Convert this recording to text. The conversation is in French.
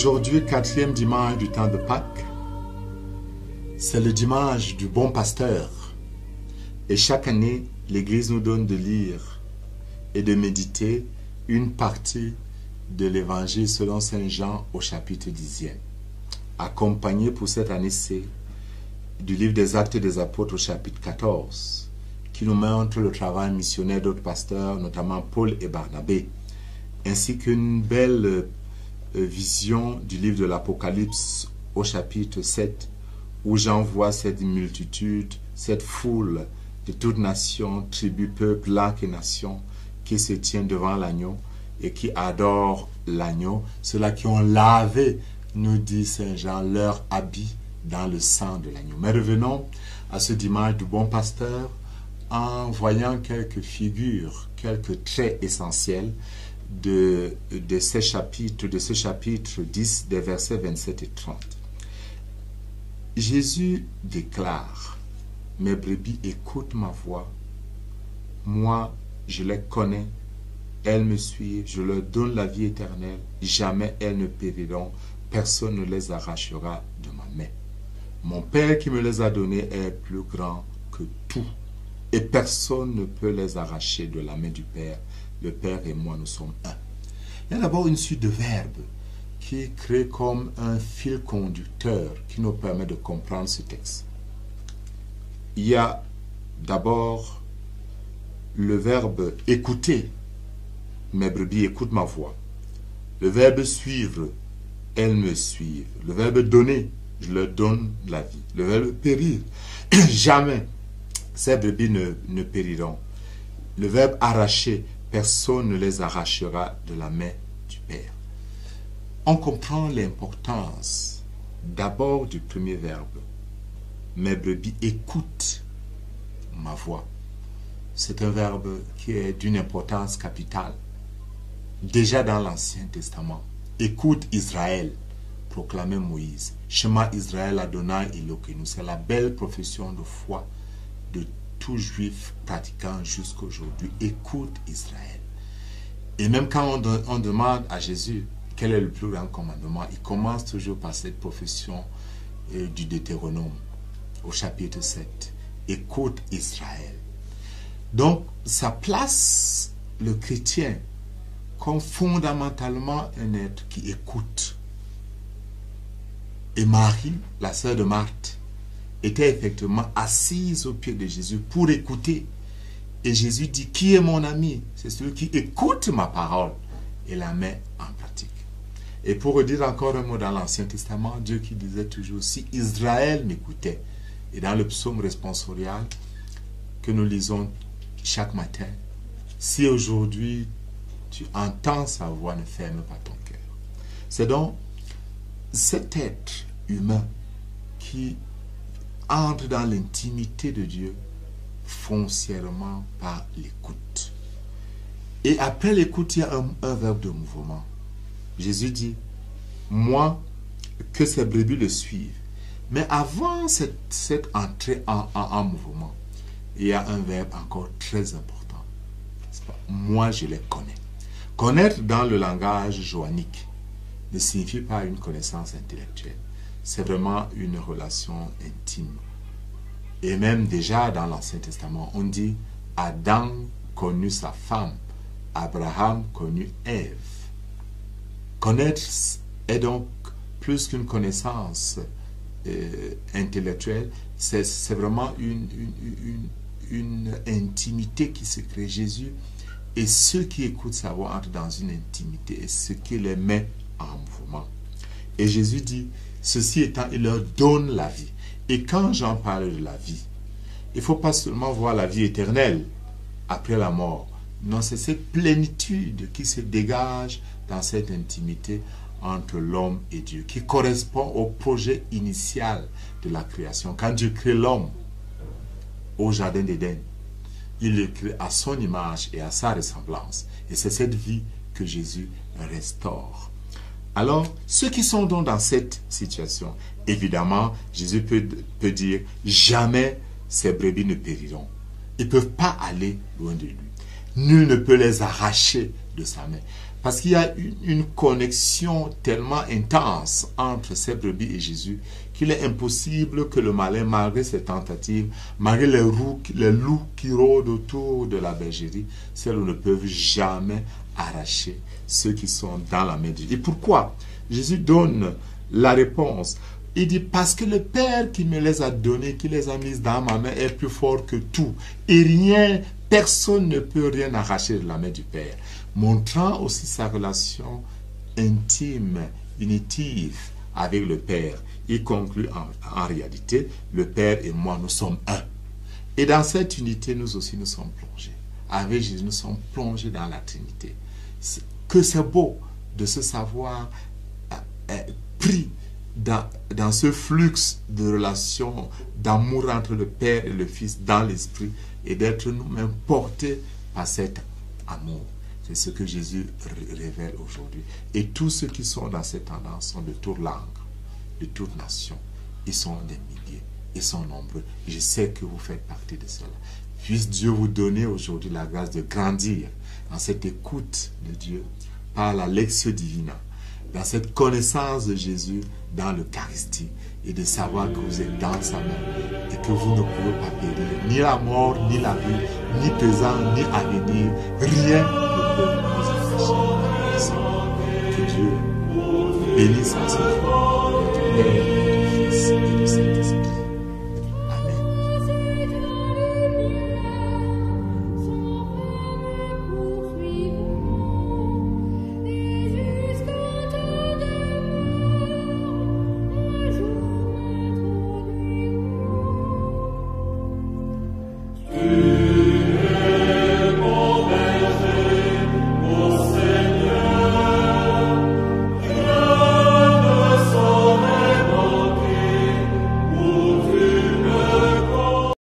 Aujourd'hui, quatrième dimanche du temps de Pâques, c'est le dimanche du bon pasteur. Et chaque année, l'Église nous donne de lire et de méditer une partie de l'Évangile selon Saint Jean au chapitre 10e. Accompagné pour cette année-ci du livre des Actes des Apôtres au chapitre 14, qui nous montre le travail missionnaire d'autres pasteurs, notamment Paul et Barnabé, ainsi qu'une belle vision du livre de l'Apocalypse au chapitre 7, où Jean voit cette multitude, cette foule de toutes nations, tribus, peuples, langues et nations qui se tiennent devant l'agneau et qui adorent l'agneau, ceux-là qui ont lavé, nous dit Saint Jean, leur habit dans le sang de l'agneau. Mais revenons à ce dimanche du bon pasteur en voyant quelques figures, quelques traits essentiels de ce chapitre 10, des versets 27 et 30. Jésus déclare: « Mes brebis écoutent ma voix, moi je les connais, elles me suivent, je leur donne la vie éternelle, jamais elles ne périront, personne ne les arrachera de ma main. Mon Père qui me les a donnés est plus grand que tout, et personne ne peut les arracher de la main du Père. Le Père et moi, nous sommes un. » Il y a d'abord une suite de verbes qui crée comme un fil conducteur qui nous permet de comprendre ce texte. Il y a d'abord le verbe écouter. Mes brebis écoutent ma voix. Le verbe suivre. Elles me suivent. Le verbe donner. Je leur donne la vie. Le verbe périr. Jamais ces brebis ne périront. Le verbe arracher. Personne ne les arrachera de la main du Père. On comprend l'importance d'abord du premier verbe. Mes brebis écoutent ma voix. C'est un verbe qui est d'une importance capitale. Déjà dans l'Ancien Testament, écoute Israël, proclamait Moïse. Shema Israël Adonai Elokeinu. C'est la belle profession de foi de tout juif pratiquant jusqu'aujourd'hui. Écoute Israël. Et même quand on demande à Jésus quel est le plus grand commandement, il commence toujours par cette profession du Deutéronome au chapitre 7. Écoute Israël. Donc ça place le chrétien comme fondamentalement un être qui écoute. Et Marie, la sœur de Marthe, était effectivement assise aux pieds de Jésus pour écouter. Et Jésus dit: qui est mon ami? C'est celui qui écoute ma parole et la met en pratique. Et pour redire encore un mot dans l'Ancien Testament, Dieu qui disait toujours: si Israël m'écoutait. Et dans le psaume responsorial que nous lisons chaque matin: si aujourd'hui tu entends sa voix, ne ferme pas ton cœur. C'est donc cet être humain qui entre dans l'intimité de Dieu foncièrement par l'écoute. Et après l'écoute, il y a un verbe de mouvement. Jésus dit: moi, que ces brebis le suivent. Mais avant cette entrée en mouvement, il y a un verbe encore très important. Moi, je les connais. Connaître dans le langage johannique ne signifie pas une connaissance intellectuelle. C'est vraiment une relation intime. Et même déjà dans l'Ancien Testament, on dit: Adam connut sa femme, Abraham connut Ève. Connaître est donc plus qu'une connaissance intellectuelle, c'est vraiment une intimité qui se crée. Jésus et ceux qui écoutent sa voix entrent dans une intimité, et ce qui les met en mouvement. Et Jésus dit: ceci étant, il leur donne la vie. Et quand j'en parle de la vie, il ne faut pas seulement voir la vie éternelle après la mort. Non, c'est cette plénitude qui se dégage dans cette intimité entre l'homme et Dieu, qui correspond au projet initial de la création. Quand Dieu crée l'homme au jardin d'Éden, il le crée à son image et à sa ressemblance. Et c'est cette vie que Jésus restaure. Alors, ceux qui sont donc dans cette situation, évidemment, Jésus peut dire: jamais ces brebis ne périront. Ils ne peuvent pas aller loin de lui. Nul ne peut les arracher de sa main. Parce qu'il y a une connexion tellement intense entre ces brebis et Jésus qu'il est impossible que le malin, malgré ses tentatives, malgré les loups qui rôdent autour de la bergerie, celles ne peuvent jamais arracher ceux qui sont dans la main de Dieu. Et pourquoi? Jésus donne la réponse. Il dit, parce que le Père qui me les a donnés, qui les a mis dans ma main, est plus fort que tout. Et rien, personne ne peut rien arracher de la main du Père. Montrant aussi sa relation intime, unitive avec le Père. Il conclut en réalité, le Père et moi, nous sommes un. Et dans cette unité, nous aussi, nous sommes plongés. Avec Jésus, nous sommes plongés dans la Trinité. Que c'est beau de se savoir pris dans ce flux de relations, d'amour entre le Père et le Fils dans l'Esprit, et d'être nous-mêmes portés par cet amour. C'est ce que Jésus révèle aujourd'hui. Et tous ceux qui sont dans cette tendance sont de toute langue, de toute nation. Ils sont des milliers, ils sont nombreux. Et je sais que vous faites partie de cela. Puisse Dieu vous donner aujourd'hui la grâce de grandir dans cette écoute de Dieu par la lectio divina, dans cette connaissance de Jésus dans l'Eucharistie, et de savoir que vous êtes dans sa main et que vous ne pouvez pas périr. Ni la mort, ni la vie, ni présent, ni avenir, rien ne peut vous empêcher. Que Dieu bénisse à ce jour.